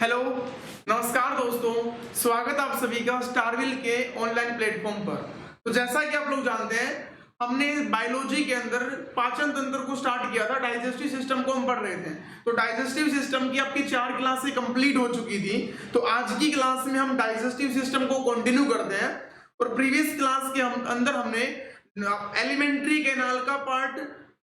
Hello, नमस्कार दोस्तों। स्वागत आप सभी का स्टारविल के ऑनलाइन प्लेटफॉर्म पर। तो जैसा कि आप लोग जानते हैं, हमने बायोलॉजी के अंदर पाचन तंत्र को स्टार्ट किया था, डाइजेस्टिव सिस्टम को हम पढ़ रहे थे। तो डाइजेस्टिव सिस्टम की आपकी 4 क्लासें कंप्लीट हो चुकी थी। तो आज की क्लास में हम डाइजेस्टिव सिस्टम को कंटिन्यू करते हैं। और प्रीवियस क्लास के अंदर हमने एलिमेंट्री कैनाल का पार्ट,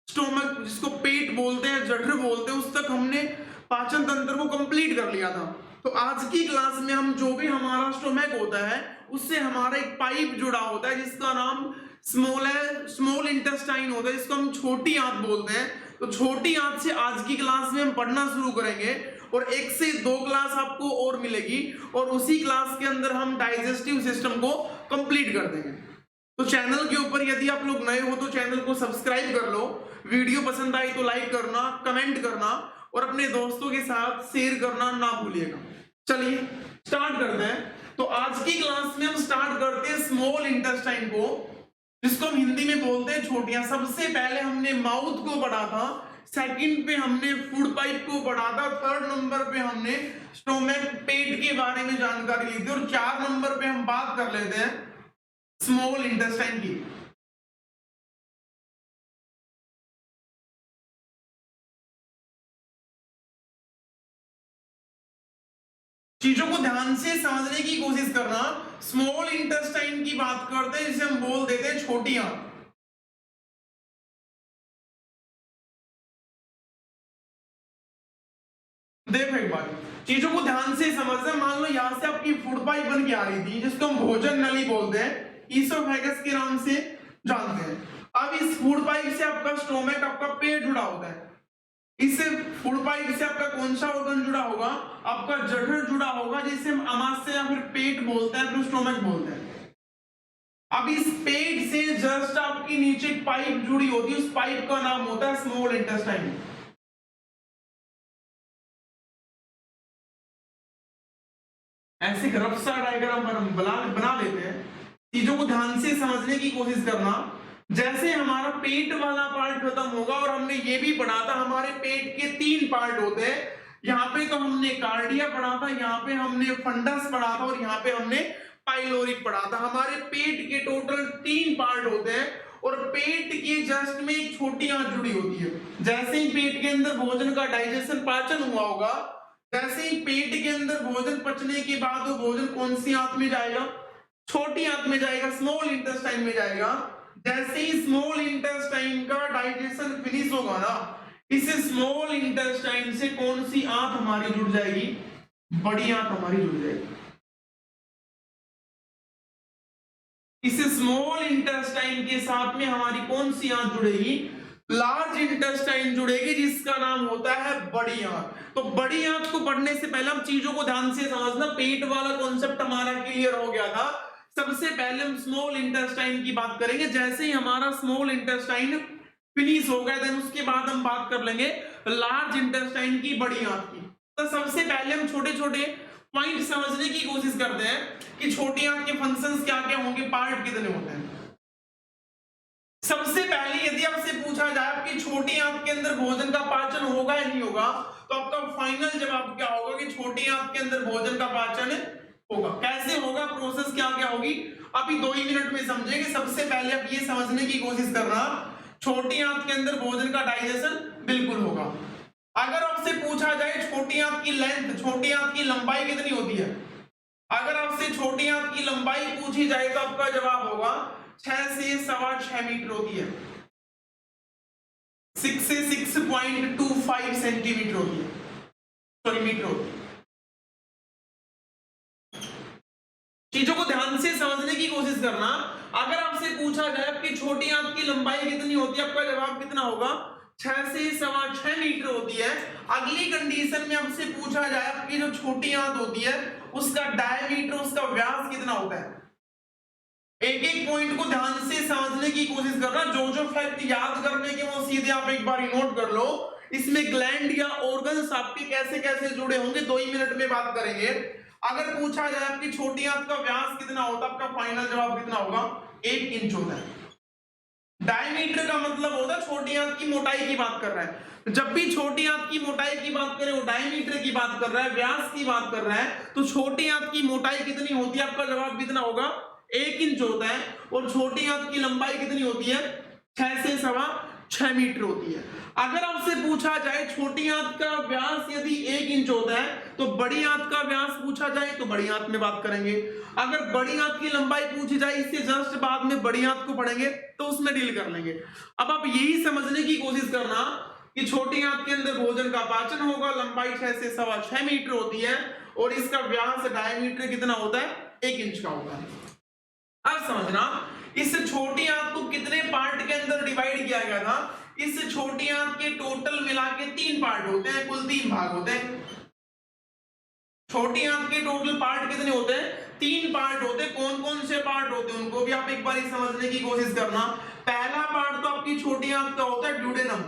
स्टोमक जिसको पेट बोलते हैं, जठर बोलते हैं, उस तक हमने पाचन तंत्र को कंप्लीट कर लिया था। तो आज की क्लास में हम जो भी हमारा स्टोमक होता है उससे हमारा एक पाइप जुड़ा होता है जिसका नाम स्मॉल इंटेस्टाइन होता है, जिसको हम छोटी आंत बोलते हैं। तो छोटी आंत से आज की क्लास में हम पढ़ना शुरू करेंगे और 1 से 2 क्लास आपको और मिलेगी और उसी क्लास के अंदर हम डाइजेस्टिव सिस्टम को कंप्लीट कर देंगे। तो चैनल के ऊपर यदि आप लोग नए हो तो चैनल को सब्सक्राइब कर लो, वीडियो पसंद आई तो लाइक करना, कमेंट करना और अपने दोस्तों के साथ शेयर करना ना भूलिएगा। चलिए स्टार्ट करते हैं। तो आज की क्लास में हम स्टार्ट करते हैं स्मॉल इंटेस्टाइन को, जिसको हम हिंदी में बोलते हैं छोटियां। सबसे पहले हमने माउथ को पढ़ा था, सेकंड पे हमने फूड पाइप को पढ़ा था, थर्ड नंबर पे हमने स्टोमक पेट के बारे में जानकारी ली थी और 4 नंबर पे हम बात कर लेते हैं स्मॉल इंटेस्टाइन की। चीजों को ध्यान से समझने की कोशिश करना। स्मॉल इंटेस्टाइन की बात करते हैं जिसे हम बोल देते हैं छोटी आंत। देखो एक बार, चीजों को ध्यान से समझना। मान लो यहां से आपकी फूड पाइप बन के आ रही थी, जिसको हम भोजन नली बोलते हैं, ईसोफेगस के नाम से जानते हैं। अब इस फूड पाइप से आपका स्टोमक, आपका पेट जुड़ा होता है। इससे फूड पाइप से आपका कौन सा ऑर्गन जुड़ा होगा? आपका जठर जुड़ा होगा, जिसे हम अमाशय या फिर पेट बोलते हैं, फिर स्टोमक बोलते हैं। अब इस पेट से जस्ट आपकी नीचे पाइप जुड़ी होती है, उस पाइप का नाम होता है स्मॉल इंटेस्टाइन। ऐसे रफ सा डायग्राम बना लेते हैं। चीजों को ध्यान से समझने की कोशिश करना। जैसे हमारा पेट वाला पार्ट खत्म होगा, और हमने ये भी पढ़ा था हमारे पेट के 3 पार्ट होते हैं। यहाँ पे तो हमने कार्डिया पढ़ा था, यहाँ पे हमने फंडस पढ़ा था और यहाँ पे हमने पाइलोरिक पढ़ा था। हमारे पेट के टोटल 3 पार्ट होते हैं और पेट के जस्ट में एक छोटी आंत जुड़ी होती है। जैसे ही पेट के अंदर भोजन का डाइजेशन, पाचन हुआ होगा, जैसे ही पेट के अंदर भोजन पचने के बाद वो भोजन कौन सी आंत में जाएगा? छोटी आंत में जाएगा, स्मॉल इंटेस्टाइन में जाएगा। जैसे ही स्मॉल इंटेस्टाइन का डाइजेशन फिनिश होगा ना, इस स्मॉल इंटेस्टाइन से कौन सी आंत हमारी जुड़ जाएगी? बड़ी आंत हमारी जुड़ जाएगी। इस स्मॉल इंटेस्टाइन के साथ में हमारी कौन सी आंत जुड़ेगी? लार्ज इंटेस्टाइन जुड़ेगी, जिसका नाम होता है बड़ी आंत। तो बड़ी आंत को पढ़ने से पहले हम चीजों को ध्यान से समझना। पेट वाला कॉन्सेप्ट हमारा क्लियर हो गया था। सबसे पहले हम स्मॉल इंटेस्टाइन की बात करेंगे। जैसे ही हमारा स्मॉल इंटेस्टाइन फिनिश हो गया, देन उसके बाद हम बात कर लेंगे लार्ज इंटेस्टाइन की, बड़ी आंत की। तो सबसे पहले हम छोटे छोटे पॉइंट समझने की कोशिश करते हैं कि छोटी आंत के फंक्शंस क्या क्या होंगे, पार्ट कितने होते हैं। सबसे पहले यदि आपसे पूछा जाए कि छोटी आंत के अंदर भोजन का पाचन होगा या नहीं होगा, तो आपका फाइनल जवाब क्या होगा कि छोटी आंत के अंदर भोजन का पाचन होगा। कैसे होगा, प्रोसेस क्या क्या होगी, अभी 2 ही मिनट में समझेंगे। सबसे पहले आप ये समझने की कोशिश करना, छोटी आंत के अंदर भोजन का डाइजेशन बिल्कुल होगा। अगर आपसे पूछा जाए छोटी आंत की लेंथ, छोटी आंत की लंबाई कितनी होती है, अगर आपसे छोटी आंत की लंबाई पूछी जाए तो आपका जवाब होगा 6 से 6.25 मीटर होती है। 6 से 6.25 सेंटीमीटर होती है, सॉरी मीटर होती है। चीजों को ध्यान से समझने की कोशिश करना। अगर आपसे पूछा जाए कि छोटी आंत की लंबाई कितनी होती है, आपका जवाब कितना होगा? 6 से 6.25 मीटर होती है। अगली कंडीशन में आपसे पूछा जाए आपकी जो छोटी आंत होती है उसका डायमीटर, उसका व्यास कितना होता है। एक एक पॉइंट को ध्यान से समझने की कोशिश करना। जो जो फैक्ट याद करने के वो सीधे आप एक बार नोट कर लो। इसमें ग्लैंड या ऑर्गन्स आपके कैसे कैसे जुड़े होंगे 2 ही मिनट में बात करेंगे। अगर पूछा जाए आपकी छोटी आंत का व्यास कितना होता है, आपका फाइनल जवाब कितना होगा? 1 इंच होता है। डायमीटर का मतलब होता है छोटी आंत की मोटाई की बात कर रहा है। जब भी छोटी आंत की मोटाई की बात करें, वो डायमीटर की बात कर रहा है, व्यास की बात कर रहा है, तो छोटी आंत की मोटाई कितनी होती है? आपका जवाब कितना होगा? 1 इंच होता है। और छोटी आंत की लंबाई कितनी होती है? 6 से 6.25 मीटर होती है। अगर आपसे पूछा जाए छोटी आंत का व्यास यदि 1 इंच होता है, तो बड़ी आंत का व्यास पूछा जाए तो बड़ी आंत में बात करेंगे। अगर बड़ी आंत की लंबाई पूछी जाए, इससे जस्ट बाद में बड़ी आंत को पढ़ेंगे तो उसमें डील कर लेंगे। अब आप यही समझने की कोशिश करना कि छोटी आंत के अंदर भोजन का पाचन होगा, लंबाई 6 से 6.25 मीटर होती है और इसका व्यास डायमीटर कितना होता है? 1 इंच का होता है। अब समझना, इस छोटी आंत को कितने पार्ट के अंदर डिवाइड किया गया था? इस छोटी आंत के टोटल मिला के 3 पार्ट होते हैं, कुल 3 भाग होते हैं। छोटी आंत के टोटल पार्ट कितने होते हैं? 3 पार्ट होते हैं। कौन कौन से पार्ट होते हैं उनको भी आप एक बार समझने की कोशिश करना। पहला पार्ट तो आपकी छोटी आंत का होता है ड्यूडेनम।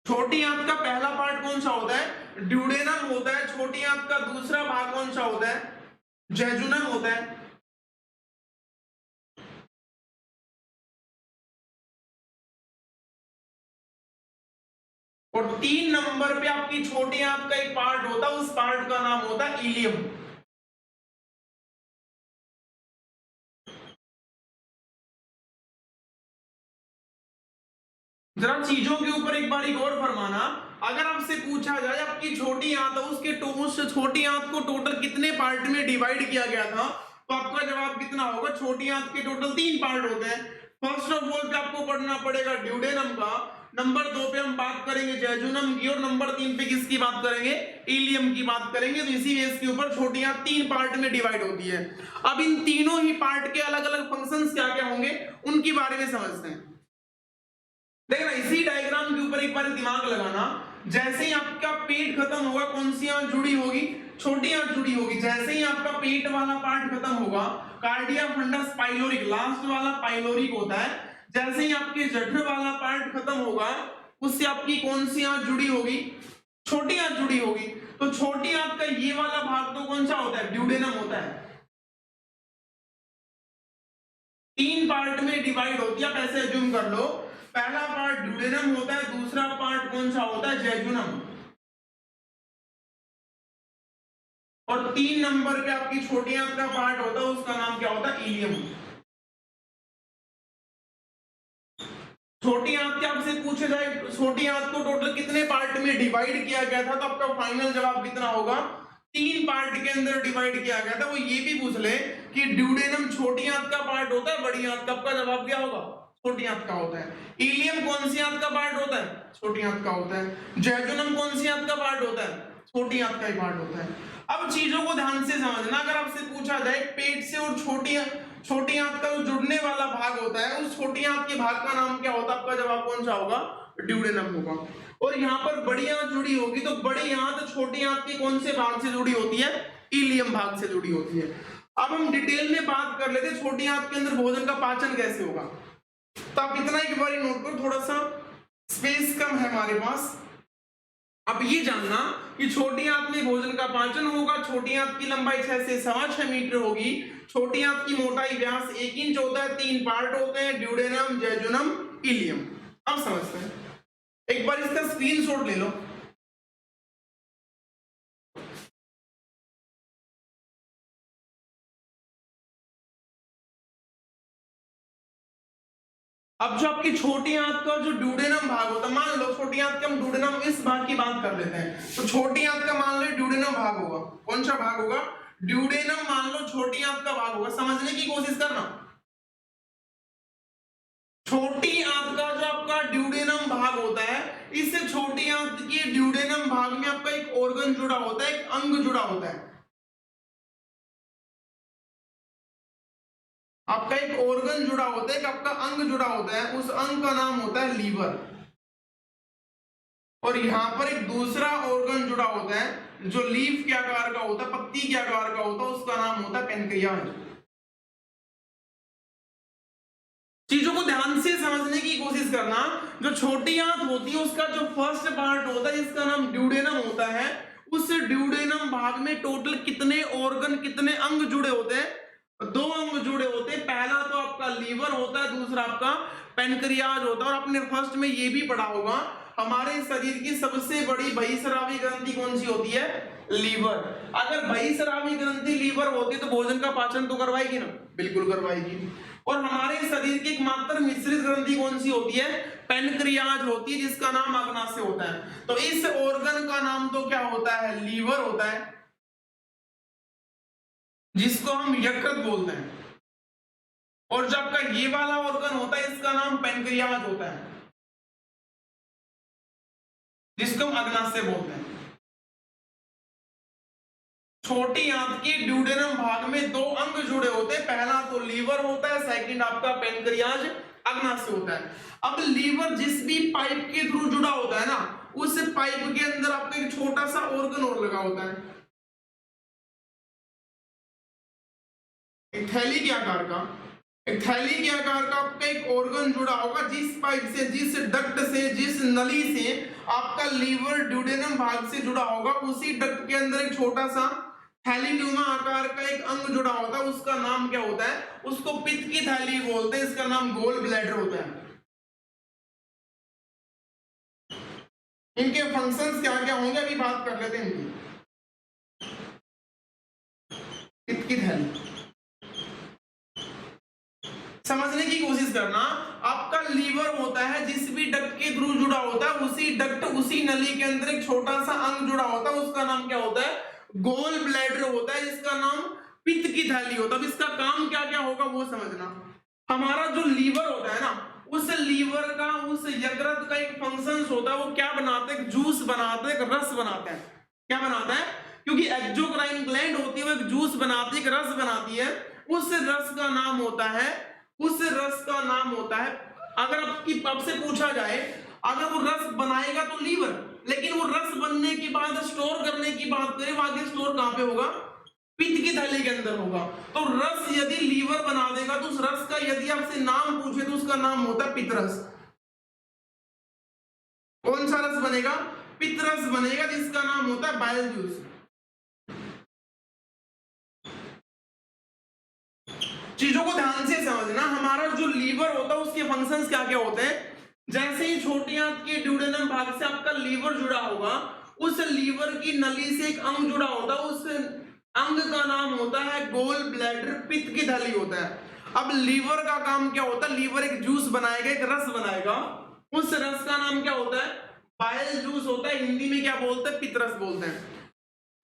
छोटी आंत का पहला पार्ट कौन सा होता है? ड्यूडेनम होता है। छोटी आंत का दूसरा भाग कौन सा होता है? जेजुनम होता है। और 3 नंबर पे आपकी छोटी आंत का एक पार्ट होता है, उस पार्ट का नाम होता है इलियम। जरा चीजों के ऊपर एक बार गौर फरमाना। अगर आपसे पूछा जाए आपकी छोटी आंत है, उसके छोटी आंत को टोटल कितने पार्ट में डिवाइड किया गया था, तो आपका जवाब कितना होगा? छोटी आंत के टोटल 3 पार्ट होते हैं। फर्स्ट ऑफ ऑल पे आपको पढ़ना पड़ेगा ड्यूडेनम का, नंबर 2 पे हम बात करेंगे जेजुनम की, और नंबर 3 पे किसकी बात करेंगे? इलियम की बात करेंगे। तो इसी बेस के ऊपर छोटी आंत 3 पार्ट में डिवाइड होती है। अब इन तीनों ही पार्ट के अलग अलग फंक्शंस क्या क्या होंगे उनके बारे में समझते हैं। देखना, इसी डायग्राम के ऊपर एक बार दिमाग लगाना। जैसे ही आपका पेट खत्म होगा, कौन सी आंत जुड़ी होगी? छोटी आंत जुड़ी होगी। जैसे ही आपका पेट वाला पार्ट खत्म होगा, कार्डिया फंडस पाइलोरिक, लास्ट वाला पाइलोरिक होता है। जैसे ही आपके जठर वाला पार्ट खत्म होगा, उससे आपकी कौन सी आंत जुड़ी होगी? छोटी आंत जुड़ी होगी। तो छोटी आंत का ये वाला भाग तो कौन सा होता है? ड्यूडेनम होता है। 3 पार्ट में डिवाइड होती है, आप ऐसे अज्यूम कर लो। पहला पार्ट ड्यूडेनम होता है, दूसरा पार्ट कौन सा होता है? जेजुनम। और 3 नंबर पे आपकी छोटी आंत का पार्ट होता है, उसका नाम क्या होता है? इलियम। छोटी आंत के आपसे पूछे जाए छोटी आंत को टोटल कितने पार्ट में डिवाइड किया गया था, तो आपका फाइनल जवाब कितना होगा? 3 पार्ट के अंदर डिवाइड किया गया था। वो ये भी पूछ ले कि ड्यूडेनम छोटी आंत का पार्ट होता है बड़ी आंत का, आपका जवाब क्या होगा? छोटी आंत का होता है। इलियम कौन सी आंत का पार्ट होता है? छोटी आंत का होता है। जेजुनम कौन सी आंत का पार्ट होता है? छोटी आंत का ही पार्ट होता है। अब चीजों को ध्यान से समझना। अगर आपसे पूछा जाए पेट से और छोटी आंत का जो जुड़ने वाला भाग होता है, उस छोटी आंत के भाग का नाम क्या होता है? आपका जवाब कौन सा होगा? ड्यूडेनम होगा। और यहाँ पर बड़ी आंत जुड़ी होगी, तो बड़ी आंत छोटी आंत के कौन से भाग से जुड़ी होती है? इलियम भाग से जुड़ी होती है। अब हम डिटेल में बात कर लेते हैं छोटी आंत के अंदर भोजन का पाचन कैसे होगा। तो आप इतना एक बार नोट करो, थोड़ा सा स्पेस कम है हमारे पास। अब ये जानना कि छोटी आंत में भोजन का पाचन होगा। छोटी आंत की लंबाई 6 से 6.25 मीटर होगी। छोटी आंत की मोटाई व्यास 1 इंच होता है। 3 पार्ट होते हैं, ड्यूडेनम, जेजुनम, इलियम। अब समझते हैं, एक बार इसका स्क्रीनशॉट ले लो। अब जो आपकी छोटी आंत का जो ड्यूडेनम भाग होता है, मान लो छोटी आंत के हम ड्यूडेनम इस भाग की बात कर लेते हैं, तो छोटी आंत का मान लो ड्यूडेनम भाग होगा। कौन सा भाग होगा? ड्यूडेनम मान लो छोटी आंत का भाग होगा। समझने की कोशिश करना, छोटी आंत का जो आपका ड्यूडेनम भाग होता है, इससे छोटी आंत के ड्यूडेनम भाग में आपका एक ऑर्गन जुड़ा होता है, एक अंग जुड़ा होता है। आपका एक ऑर्गन जुड़ा होता है, एक आपका अंग जुड़ा होता है, उस अंग का नाम होता है लीवर। और यहां पर एक दूसरा ऑर्गन जुड़ा होता है जो लीफ के आकार का होता है, पत्ती के आकार का होता है, उसका नाम होता है पेनक्रियाज। चीजों को ध्यान से समझने की कोशिश करना। जो छोटी आंत होती है उसका जो फर्स्ट पार्ट होता है जिसका नाम ड्यूडेनम होता है, उस ड्यूडेनम भाग में टोटल कितने ऑर्गन, कितने अंग जुड़े होते हैं? 2 अंग जुड़े होते हैं। पहला तो आपका लीवर होता है, दूसरा आपका पेनक्रियाज होता है। और आपने फर्स्ट में ये भी पढ़ा होगा, हमारे शरीर की सबसे बड़ी बहिस्रावी ग्रंथि कौन सी होती है? लीवर। अगर बहिस्रावी ग्रंथि लीवर होती तो भोजन का पाचन तो करवाएगी ना? बिल्कुल करवाएगी। और हमारे शरीर की एकमात्र मिश्रित ग्रंथि कौन सी होती है? पेनक्रियाज होती है, जिसका नाम अग्नाशय होता है। तो इस ऑर्गन का नाम तो क्या होता है? लीवर होता है, जिसको हम यकृत बोलते हैं। और जो आपका ये वाला ऑर्गन होता है, इसका नाम पेनक्रियाज होता है, जिसको हम अग्नाशय बोलते हैं। छोटी आंत के ड्यूडेनम भाग में 2 अंग जुड़े होते हैं। पहला तो लीवर होता है, सेकंड आपका पेनक्रियाज अग्नाशय होता है। अब लीवर जिस भी पाइप के थ्रू जुड़ा होता है ना, उस पाइप के अंदर आपका एक छोटा सा ऑर्गन और लगा होता है, एक थैली के आकार का। एक थैली के आकार का आपका एक ऑर्गन जुड़ा होगा, जिस पाइप से, जिस डक्ट से, जिस नली से आपका लीवर ड्यूडेनम भाग से जुड़ा होगा, उसी डक्ट के अंदर एक छोटा सा थैलीनुमा आकार का एक अंग जुड़ा होता है। उसका नाम क्या होता है? उसको पित्त की थैली बोलते हैं, इसका नाम गोल ब्लैडर होता है। इनके फंक्शंस क्या क्या होंगे अभी बात कर लेते हैं इनकी। पित्त की थैली समझने की कोशिश करना। आपका लीवर होता है, जिस भी डक्ट के थ्रू जुड़ा होता है, उसी डक्ट, उसी नली के अंदर एक छोटा सा अंग जुड़ा होता है, उसका नाम क्या होता है? गोल ब्लैडर होता है, जिसका नाम पित्त की थैली होता है। अब इसका काम क्या क्या होगा वो समझना। हमारा जो लीवर होता है ना, उस लीवर का, उस यकृत का एक फंक्शन होता है, वो क्या बनाता है? जूस बनाता है, एक रस बनाता है। क्या बनाता है? क्योंकि एक्सोक्राइन ग्लैंड होती है, वो एक जूस बनाती है, एक रस बनाती है। उस रस का नाम होता है, उस रस का नाम होता है, अगर आपसे पूछा जाए, अगर वो रस बनाएगा तो लीवर, लेकिन वो रस बनने के बाद स्टोर करने की बात करें, वो आगे स्टोर कहां पे होगा? पित्त की थैली के अंदर होगा। तो रस यदि लीवर बना देगा, तो उस रस का यदि आपसे नाम पूछे तो उसका नाम होता है पित्तरस। कौन सा रस बनेगा? पित्तरस बनेगा, जिसका नाम होता है बाइल जूस। चीजों को ध्यान से समझना। हमारा जो लीवर होता है, उसके फंक्शंस क्या क्या होते हैं? जैसे ही छोटी आंत के ड्यूडेनम भाग से आपका लीवर जुड़ा होगा, उस लीवर की नली से एक अंग जुड़ा होता है, उस अंग का नाम होता है गोल ब्लैडर, पित्त की थैली होता है। अब लीवर का काम क्या होता है? लीवर एक जूस बनाएगा, एक रस बनाएगा। उस रस का नाम क्या होता है? बाइल जूस होता है। हिंदी में क्या बोलते हैं? पित्तरस बोलते हैं।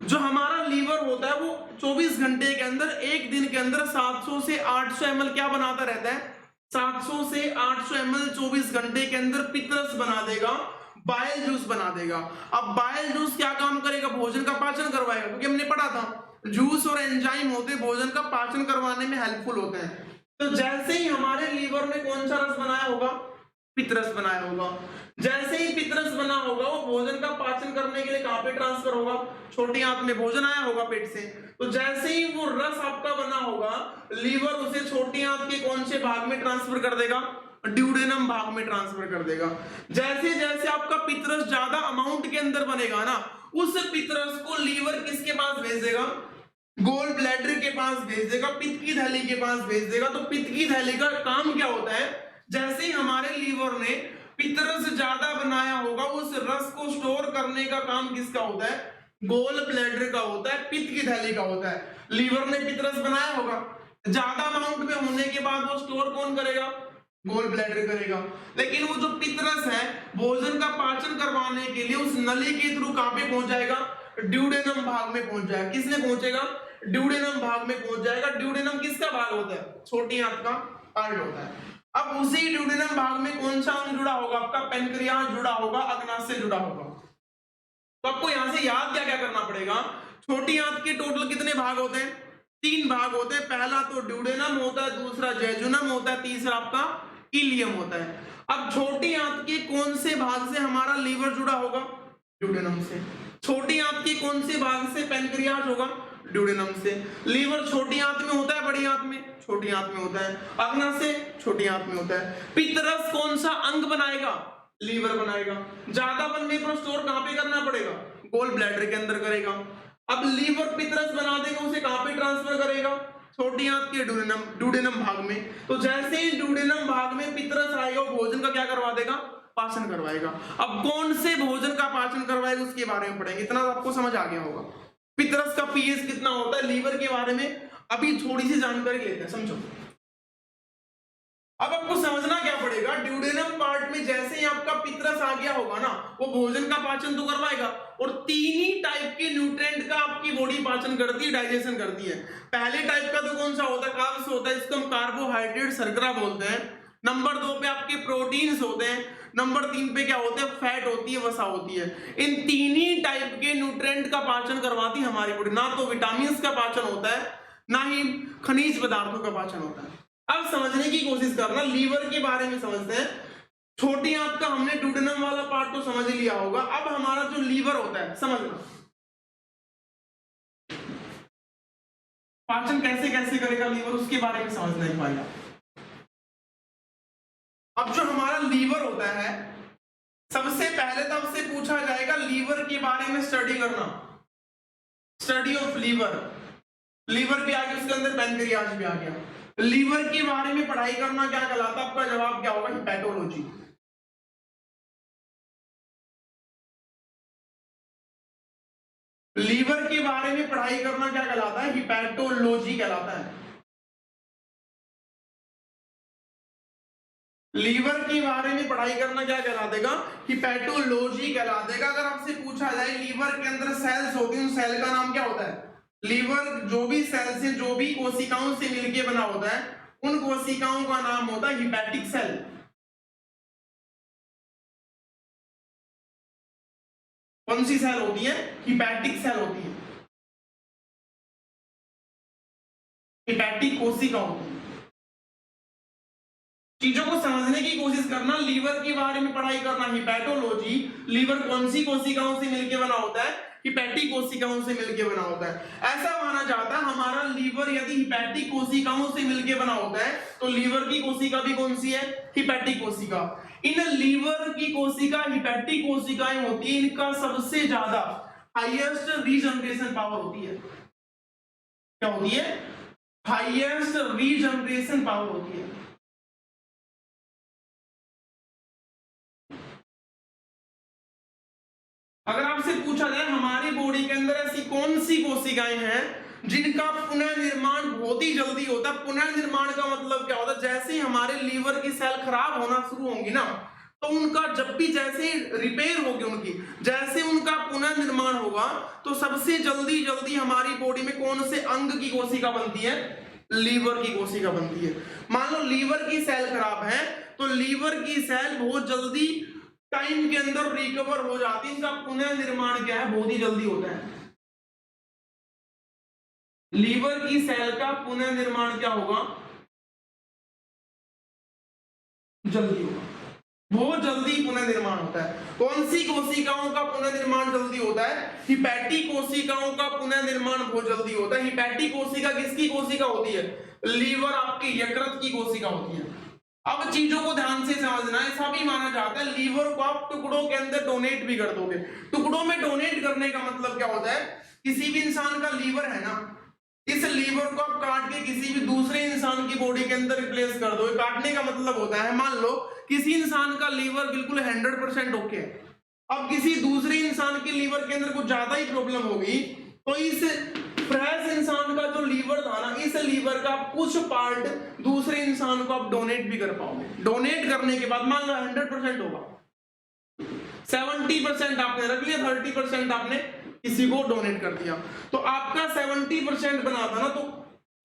जो हमारा लीवर होता है, वो 24 घंटे के अंदर, एक दिन के अंदर 700 से 800 ml क्या बनाता रहता है? 700 से 800 ml 24 घंटे के अंदर पित्तरस बना देगा, बाइल जूस बना देगा। अब बाइल जूस क्या काम करेगा? भोजन का पाचन करवाएगा, क्योंकि हमने पढ़ा था जूस और एंजाइम होते भोजन का पाचन करवाने में हेल्पफुल होते हैं। तो जैसे ही हमारे लीवर ने कौन सा रस बनाया होगा? पित्तरस बनाया होगा। जैसे ही पित्तरस बना होगा, वो भोजन का पाचन करने के लिए कहां पे ट्रांसफर होगा? छोटी आंत में भोजन आया होगा पेट से, तो जैसे ही वो रस आपका बना होगा, लीवर उसे छोटी आंत के कौन से भाग में ट्रांसफर कर देगा? ड्यूडेनम भाग में ट्रांसफर कर देगा। जैसे जैसे आपका पित्तरस ज्यादा अमाउंट के अंदर बनेगा ना, उस पित्तरस को लीवर किसके पास भेज देगा? गोल ब्लैडर के पास भेज देगा, पित्त की थैली के पास भेज देगा। तो पित्त की थैली का काम क्या होता है? जैसे ही हमारे लीवर ने पित्तरस ज्यादा बनाया होगा, उस रस को स्टोर करने का काम किसका होता है? गोल ब्लैडर का होता है, पित्त की थैली का होता है। लीवर ने पित्तरस बनाया होगा, ज्यादा अमाउंट में होने के बाद वो स्टोर कौन करेगा? गोल ब्लैडर करेगा। लेकिन वो जो पित्तरस है, भोजन का पाचन करवाने के लिए उस नली के थ्रू कहां पे पहुंच जाएगा? ड्यूडेनम भाग में पहुंच जाएगा। किसने पहुंचेगा? ड्यूडेनम भाग में पहुंच जाएगा। ड्यूडेनम किसका भाग होता है? छोटी आंत का पार्ट होता है। अब उसी ड्यूडेनम भाग में कौन सा अंग जुड़ा होगा? आपका पेनक्रियाज जुड़ा होगा, अग्नाशय जुड़ा होगा। तो आपको यहां से याद क्या क्या करना पड़ेगा? छोटी आंत के टोटल कितने भाग होते हैं? 3 भाग होते हैं। पहला तो ड्यूडेनम होता है, दूसरा जेजुनम होता है, तीसरा आपका इलियम होता है। अब छोटी आंत के कौन से भाग से हमारा लीवर जुड़ा होगा? ड्यूडेनम से। छोटी आंत के कौन से भाग से पेनक्रियाज होगा? ड्यूडेनम से। लीवर छोटी आंत में होता है, बड़ी आंत में? छोटी आंत में होता है। अग्नाशय छोटी आंत में होता है। पित्तरस कौन सा अंग बनाएगा? लीवर बनाएगा। ज्यादा बनने पर स्टोर कहां पे करना पड़ेगा? गोल ब्लैडर के अंदर करेगा। अब लीवर पितरस बना देगा, उसे कहां पे ट्रांसफर करेगा? छोटी आंत के डुडेनम भाग में। तो जैसे ही डुडेनम भाग में पितरस आएगा, भोजन का क्या करवा देगा? पाचन करवाएगा। अब कौन से भोजन का पाचन करवाएगा उसके बारे में पढ़ेंगे, इतना आपको समझ आ गया होगा। पितरस का पीएच कितना होता है, लीवर के बारे में अभी थोड़ी सी जानकारी लेते हैं, समझो। अब आपको समझना क्या पड़ेगा, ड्यूडेनम पार्ट में जैसे ही आपका पितरस आ गया होगा ना, वो भोजन का पाचन तो करवाएगा, और तीन ही टाइप के न्यूट्रिएंट का आपकी बॉडी पाचन करती है, डाइजेशन करती है। पहले टाइप का तो कौन सा होता है? कार्ब्स होता है, इसको हम कार्बोहाइड्रेट शर्करा बोलते हैं। नंबर 2 पे आपके प्रोटीन्स होते हैं। नंबर 3 पे क्या होते हैं? फैट होती है, वसा होती है। इन तीन ही टाइप के न्यूट्रिएंट का पाचन करवाती है हमारी बॉडी। ना तो विटामिन का पाचन होता है, ना ही खनिज पदार्थों का पाचन होता है। अब समझने की कोशिश करना, लीवर के बारे में समझते हैं। छोटी आंत का हमने डुडेनम वाला पार्ट तो समझ लिया होगा। अब हमारा जो लीवर होता है, समझना पाचन कैसे कैसे करेगा लीवर, उसके बारे में समझना एक बार। अब जो हमारा लीवर होता है, सबसे पहले तो आपसे पूछा जाएगा लीवर के बारे में स्टडी करना, स्टडी ऑफ लीवर। लीवर भी आ गया, उसके अंदर पैनक्रियाज भी आ गया। लीवर के बारे में पढ़ाई करना क्या कहलाता है? आपका जवाब क्या होगा? हिपैटोलॉजी। लीवर के बारे में पढ़ाई करना क्या कहलाता है? हिपैटोलॉजी कहलाता है। लीवर के बारे में पढ़ाई करना क्या कहला देगा? हिपैटोलॉजी कहला देगा। अगर आपसे पूछा जाए लीवर के अंदर सेल्स होती हैं, उन सेल का नाम क्या होता है? लीवर जो भी सेल्स है, जो भी कोशिकाओं से मिलकर बना होता है, उन कोशिकाओं का नाम होता है हिपैटिक सेल। कौन सी सेल होती है? हिपैटिक सेल होती है, हिपैटिक कोशिका होती है। चीजों को समझने की कोशिश करना, लीवर के बारे में पढ़ाई करना हिपैटोलॉजी। लीवर कौन सी कोशिकाओं से मिलकर बना होता है? हिपैटिक कोशिकाओं से मिलकर बना होता है। ऐसा माना जाता है हमारा लीवर यदि हिपैटिक कोशिकाओं से मिलकर बना होता है, तो लीवर की कोशिका भी कौन सी है? हिपैटिक कोशिका। इन लीवर की कोशिका हिपैटिक कोशिकाएं होती है, इनका सबसे ज्यादा हाईएस्ट रीजनरेशन पावर होती है। क्या होती है? हाईएस्ट रीजनरेशन पावर होती है। अगर आपसे पूछा जाए हमारी बॉडी के अंदर ऐसी कौन सी कोशिकाएं हैं जिनका पुनर्निर्माण बहुत ही जल्दी होता है। पुनर्निर्माण का मतलब क्या होता है? जैसे ही हमारे लीवर की सेल खराब होना शुरू होंगी ना, तो उनका जब भी जैसे रिपेयर होगी, उनकी जैसे उनका पुनर्निर्माण होगा, तो सबसे जल्दी हमारी बॉडी में कौन से अंग की कोशिका बनती है? लीवर की कोशिका बनती है। मान लो लीवर की सेल खराब है, तो लीवर की सेल बहुत जल्दी टाइम के अंदर रिकवर हो जाती है। इनका पुनर्निर्माण क्या है? बहुत ही जल्दी होता है। लीवर की सेल का पुनर्निर्माण क्या होगा? जल्दी होगा, बहुत जल्दी पुनर्निर्माण होता है। कौन सी कोशिकाओं का पुनर्निर्माण जल्दी होता है? हिपैटिक कोशिकाओं का पुनर्निर्माण बहुत जल्दी होता है। हिपैटिक कोशिका किसकी कोशिका होती है? लीवर आपकी यकृत की कोशिका होती है। अब चीजों को ध्यान से समझना, ऐसा भी माना जाता है लीवर को आप टुकड़ों के अंदर डोनेट भी कर दोगे। टुकड़ों में डोनेट करने का मतलब क्या होता है? किसी भी इंसान का लीवर है ना, इस लीवर को आप काट के किसी भी दूसरे इंसान की बॉडी के अंदर रिप्लेस कर दोगे। काटने का मतलब होता है, मान लो किसी इंसान का लीवर बिल्कुल 100% ओके है, अब किसी दूसरे इंसान के लीवर के अंदर कुछ ज्यादा ही प्रॉब्लम होगी, तो इस फ्रेश इंसान का जो लीवर था ना, इस लीवर का कुछ पार्ट दूसरे इंसान को आप डोनेट भी कर पाओगे। डोनेट करने के बाद मान लो 100% होगा, 70% आपने रख लिया, 30% आपने किसी को डोनेट कर दिया, तो आपका 70% बना था ना, तो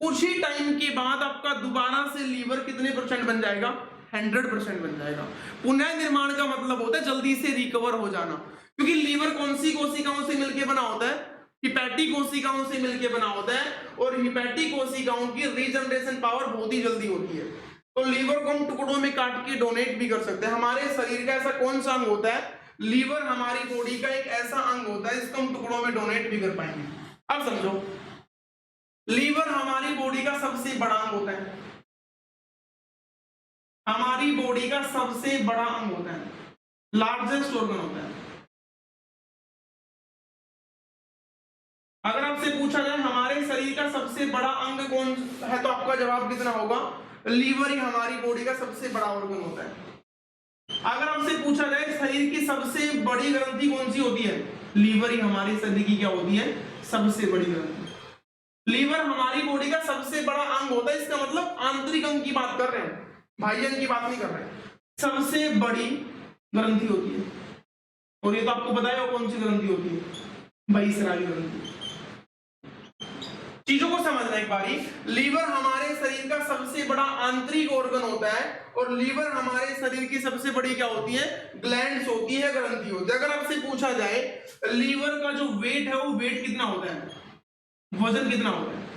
कुछ ही टाइम के बाद आपका दोबारा से लीवर कितने परसेंट बन जाएगा? 100% बन जाएगा। पुनर्निर्माण का मतलब होता है जल्दी से रिकवर हो जाना, क्योंकि लीवर कौन सी कोशिकाओं से मिलकर बना होता है? हिपैटिक कोशिकाओं से मिलकर बना होता है, और हिपैटिक कोशिकाओं की रीजनरेशन पावर बहुत ही जल्दी होती है। तो लीवर को हम टुकड़ों में काट के डोनेट भी कर सकते हैं। हमारे शरीर का ऐसा कौन सा अंग होता है? लीवर हमारी बॉडी का एक ऐसा अंग होता है जिसको हम टुकड़ों में डोनेट भी कर पाएंगे। अब समझो, लीवर हमारी बॉडी का सबसे बड़ा अंग होता है, हमारी बॉडी का सबसे बड़ा अंग होता है, लार्जेस्ट ऑर्गन होता है। आपसे पूछा जाए हमारे शरीर का सबसे बड़ा अंग कौन है, तो आपका जवाब कितना होगा, लीवर ही हमारी बॉडी का सबसे बड़ा ऑर्गन होता है। अगर आपसे पूछा जाए शरीर की सबसे बड़ी ग्रंथि कौन सी होती है, लीवर ही हमारे शरीर की क्या होती है, सबसे बड़ी ग्रंथि। लीवर हमारी बॉडी का सबसे बड़ा अंग होता है, इसका मतलब आंतरिक अंग की बात कर रहे हैं, बाह्य अंग की बात नहीं कर रहे हैं। सबसे बड़ी ग्रंथि होती है, और ये तो आपको पता है कौन सी ग्रंथि होती है, बहिस्रावी ग्रंथि। चीजों को समझना एक बारी, लीवर हमारे शरीर का सबसे बड़ा आंतरिक ऑर्गन होता है, और लीवर हमारे शरीर की सबसे बड़ी क्या होती है, ग्लैंड्स होती है, ग्रंथि होती है। अगर आपसे पूछा जाए लीवर का जो वेट है वो वेट कितना होता है, वजन कितना होता है,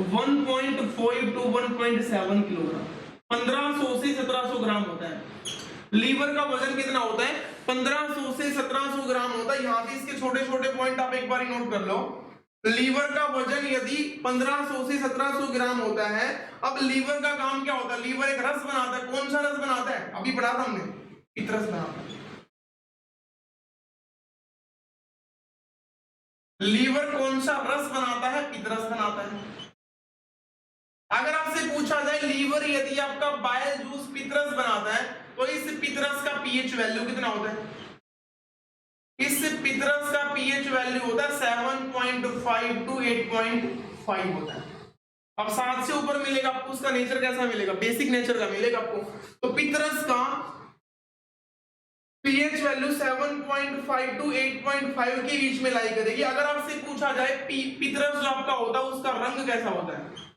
1.5 to 1.7 किलोग्राम, 1500 से 1700 ग्राम होता है। लीवर का वजन कितना होता है, 1500 से 1700 ग्राम होता है। यहाँ पे इसके छोटे छोटे पॉइंट आप एक बार नोट कर लो। लीवर का वजन यदि 1500 से 1700 ग्राम होता है, अब लीवर का काम क्या होता है, लीवर एक रस बनाता है। कौन सा रस बनाता है, अभी पढ़ा था हमने, पित्तरस बनाता है। लीवर कौन सा रस बनाता है, पित्तरस बनाता है। अगर आपसे पूछा जाए लीवर यदि आपका बाइल जूस पित्तरस बनाता है, तो इस पित्तरस का पीएच वैल्यू कितना होता है, इस पित्तरस का पीएच वैल्यू होता है 7.5 to 8.5 होता है। अब 7 से ऊपर मिलेगा आपको, उसका नेचर कैसा मिलेगा, बेसिक नेचर का मिलेगा आपको। तो पित्तरस का पीएच वैल्यू 7.5 to 8.5 के बीच में लाई करेगी। अगर आपसे पूछा जाए पित्तरस जो आपका होता है उसका रंग कैसा होता है,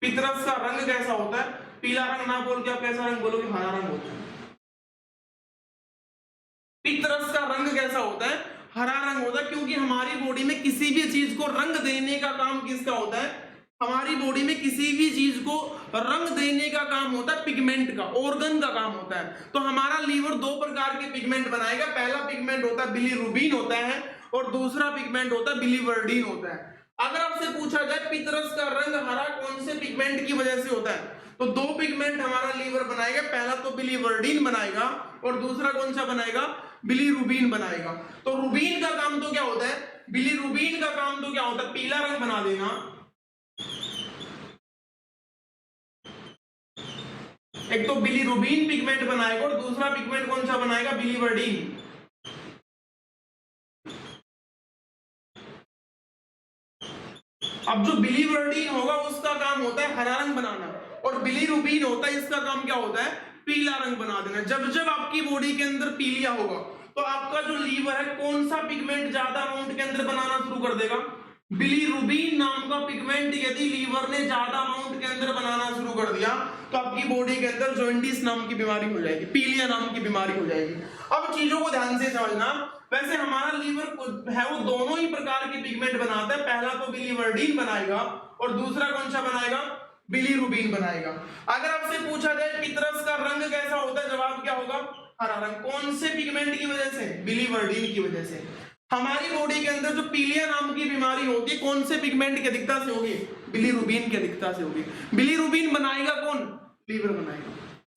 पित्तरस का रंग कैसा होता है, पीला रंग ना बोल के आप कैसा रंग बोलोगे, हरा रंग होता है। पित्तरस का रंग कैसा होता है, हरा रंग होता है, क्योंकि हमारी बॉडी में किसी भी चीज को रंग देने का काम किसका होता है, हमारी बॉडी में किसी भी चीज को रंग देने का काम होता है पिगमेंट का, ऑर्गन का काम होता है। तो हमारा लीवर दो प्रकार के पिगमेंट बनाएगा, पहला पिगमेंट होता है बिलीरुबिन होता है, और दूसरा पिगमेंट होता है बिलीवर्डिन होता है। अगर आपसे पूछा जाए पित्तरस का रंग हरा कौन से पिगमेंट की वजह से होता है, तो दो पिगमेंट हमारा लीवर बनाएगा, पहला तो बिलीवर्डिन बनाएगा और दूसरा कौन सा बनाएगा, बिलीरुबिन बनाएगा। तो रुबिन का काम तो क्या होता है, बिलीरुबिन का काम तो क्या होता है, पीला रंग बना देना। एक तो बिलीरुबिन पिगमेंट बनाएगा और दूसरा पिगमेंट कौन सा बनाएगा, बिलीवर्डिन। अब जो बिलीवर्डिन होगा उसका काम होता है हरा रंग बनाना, और बिलीरुबिन होता है इसका काम क्या होता है, पीला रंग बना देना। जब जब आपकी बॉडी के अंदर पीलिया होगा तो आपका जो लीवर है कौन सा पिगमेंट ज्यादा अमाउंट के अंदर बनाना शुरू कर देगा, बिलीरुबिन नाम का पिगमेंट यदि लीवर ने ज्यादा अमाउंट के अंदर बनाना शुरू कर दिया तो आपकी बॉडी के अंदर जॉन्डिस नाम की बीमारी हो जाएगी, पीलिया नाम की बीमारी हो जाएगी। अब चीजों को ध्यान से समझना, वैसे हमारा लीवर है वो दोनों ही प्रकार के पिगमेंट बनाता है, पहला तो बिलीवर्डिन बनाएगा और दूसरा कौन सा बनाएगा, बिलीरुबिन बनाएगा। अगर आपसे पूछा जाए पित्तरस का रंग कैसा होता है, जवाब क्या होगा, हरा रंग। कौन से पिगमेंट की वजह से, बिलीवर्डिन की वजह से। हमारी बॉडी के अंदर जो पीलिया नाम की बीमारी होती है कौन से पिगमेंट की अधिकता से होगी, बिलीरुबिन की अधिकता से होगी। बिलीरुबिन बनाएगा कौन, लीवर बनाएगा।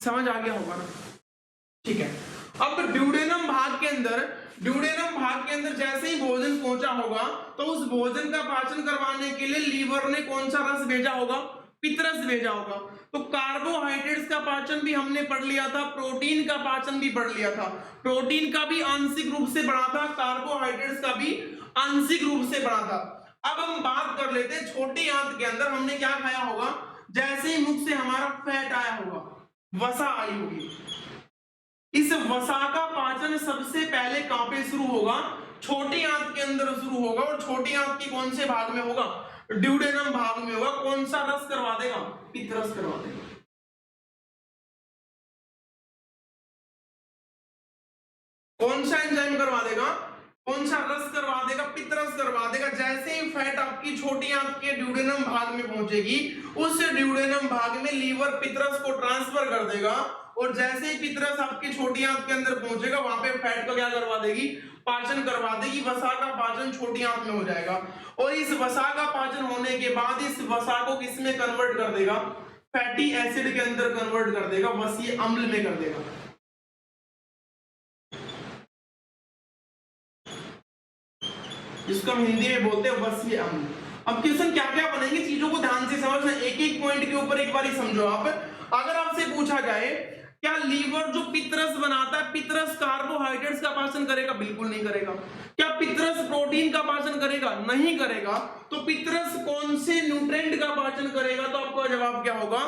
समझ आ गया होगा ना, ठीक है। अब ड्यूडेनम भाग के अंदर जैसे ही भोजन पहुंचा होगा तो उस भोजन का पाचन करवाने के लिए लीवर ने कौन सा रस भेजा होगा, पित्तरस भेजा होगा। तो कार्बोहाइड्रेट्स का पाचन भी हमने पढ़ लिया था, प्रोटीन का पाचन भी पढ़ लिया था। प्रोटीन का भी आंशिक रूप से बढ़ा था, कार्बोहाइड्रेट्स का भी आंशिक रूप से बढ़ा था। अब हम बात कर लेते हैं छोटी आंत के अंदर हमने क्या खाया होगा, जैसे ही मुख से हमारा फैट आया होगा, वसा आई होगी। इस वसा का पाचन सबसे पहले कहां पे शुरू होगा, छोटी आंत के अंदर शुरू होगा, और छोटी आंत की कौन से भाग में होगा, ड्यूडेनम भाग में होगा। कौन सा रस करवा देगा, पित्तरस करवा देगा। कौन सा एंजाइम करवा देगा, कौन सा रस करवा देगा, पित्तरस करवा देगा। जैसे ही फैट आपकी छोटी आंत के ड्यूडेनम भाग में पहुंचेगी, उस ड्यूडेनम भाग में लीवर पित्तरस को ट्रांसफर कर देगा, और जैसे ही पित्तरस आपकी छोटी आंत के अंदर पहुंचेगा वहां पे फैट को क्या करवा देगी, पाचन करवा देगी। वसा का पाचन छोटी आंत में हो जाएगा, और इस वसा का पाचन होने के बाद इस वसा को किसमें कन्वर्ट कर देगा, फैटी एसिड के अंदर कन्वर्ट कर देगा, वसीय अम्ल में कर देगा। जिसको हम हिंदी में बोलते हैं वसीय अम्ल। अब क्वेश्चन क्या क्या बनेंगे चीजों को ध्यान से समझना, एक एक पॉइंट के ऊपर एक बार ही समझो आप। अगर आपसे पूछा जाए क्या लीवर जो पित्तरस बनाता है, पित्तरस कार्बोहाइड्रेट्स का पाचन करेगा? बिल्कुल नहीं करेगा। क्या पित्तरस प्रोटीन का पाचन करेगा? नहीं करेगा। तो पित्तरस कौन से न्यूट्रिएंट का पाचन करेगा? तो आपका जवाब क्या होगा?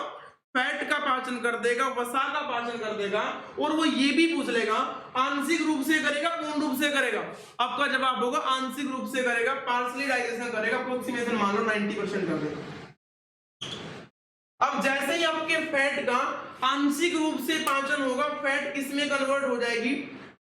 फैट का पाचन कर देगा, वसा का पाचन कर देगा। और वो ये भी पूछ लेगा आंशिक रूप से करेगा पूर्ण रूप से करेगा? आपका जवाब होगा आंशिक रूप से करेगा, पार्शली डाइजेशन करेगा, अप्रोक्सीमेशन मान लो 90% कर देगा। अब जैसे ही आपके फैट का आंशिक रूप से पाचन होगा, फैट किसमें कन्वर्ट हो जाएगी?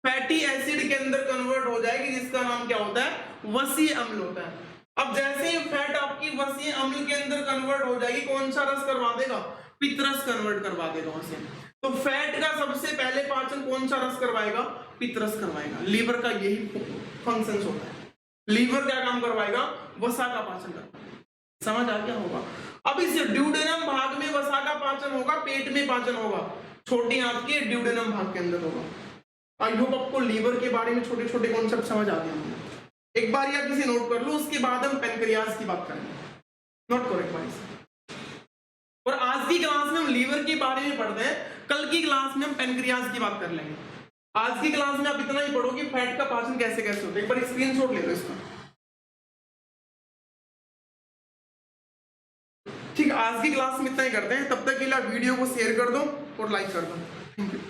फैटी एसिड के अंदर कन्वर्ट हो जाएगी, जिसका नाम क्या होता है? वसीय अम्ल होता है। अब जैसे ही फैट आपकी वसीय अम्ल के अंदर कन्वर्ट हो जाएगी, कौन सा रस करवा देगा? पित्तरस कन्वर्ट करवा देगा उसे। तो फैट का सबसे पहले पाचन कौन सा रस करवाएगा? पित्तरस करवाएगा। लीवर का यही फंक्शन होता है। लीवर क्या काम करवाएगा? वसा का पाचन करवाएगा। समझ आ गया होगा? अब इस ड्यूडेनम भाग में वसा का पाचन होगा, पेट में पाचन होगा, छोटी आंत के ड्यूडेनम भाग के अंदर होगा। आई होप आपको लीवर के बारे में छोटे छोटे कॉन्सेप्ट समझ आ गए। एक बार या किसी नोट कर लो, उसके बाद हम पेनक्रियाज की बात करेंगे। नोट करो एक बार। और आज की क्लास में हम लीवर के बारे में पढ़ते हैं, कल की क्लास में हम पेनक्रियाज की बात कर लेंगे। आज की क्लास में आप इतना ही पढ़ो कि फैट का पाचन कैसे कैसे होता है। एक बार स्क्रीनशॉट ले लो इसका। ठीक, आज की क्लास में इतना ही करते हैं। तब तक के लिए वीडियो को शेयर कर दो और लाइक कर दो। Thank you.